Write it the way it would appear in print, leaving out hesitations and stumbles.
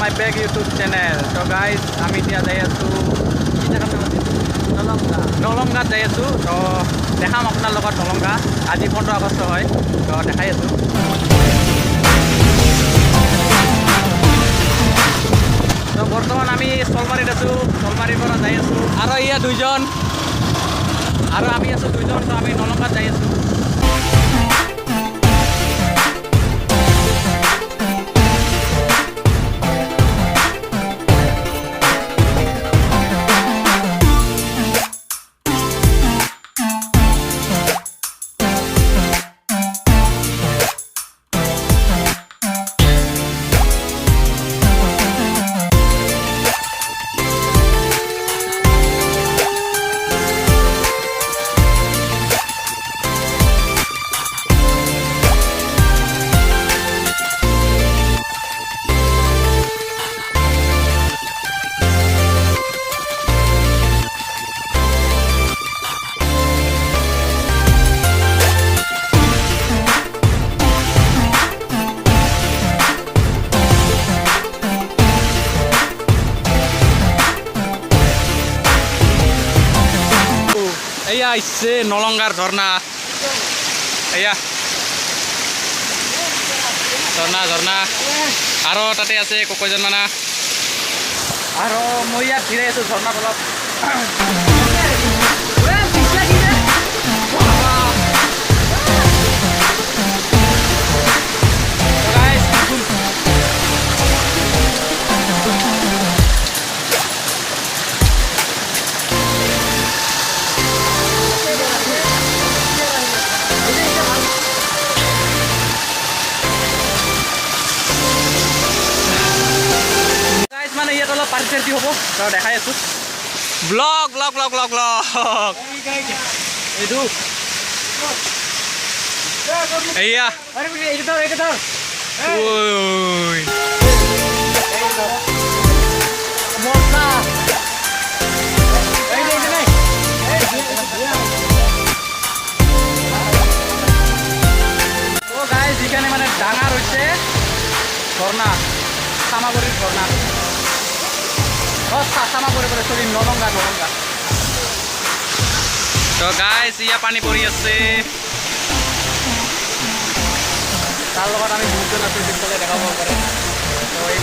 my back YouTube channel. So guys, আমি এতিয়া যাই আছো কি জাগাত নলংগা যাই আছো। তো দেখাম আপোনাৰ লগত নলংগা। আজি 15 আগষ্ট হয়। তো দেখাই আছো। তো বৰ্তমান আমি সলমাৰীত আছো। সলমাৰীৰ পৰা যাই আছো। আৰু ইয়া দুইজন আৰু আমি আছো দুইজন। তো আমি নলংগাত যাই আছো। এয়া আইছে নলংগার ঝর্ণা। এয়া ঝর্ণা ঝর্ণা আৰু তাতে আছে কয়জন মানা। আৰু মই ইয়াত ঘূৰাই আছো ঝৰ্ণাত অলপ। মানে ইয়াত অলপ পাৰ্টি হ'ব। তো দেখাই আছো blog blog blog blog blog এইটো এয়া যিখানে মানে ডাঙৰ হৈছে ঝৰ্ণা চামাগুৰিৰ ঝৰ্ণা। সরি নলংগা নলংগা। তো গাইস ইয়া পানি পড়ি আছে। তার লগত আমি বহুতজন আছো পিছফালে দেখাব পাৰে। তো এই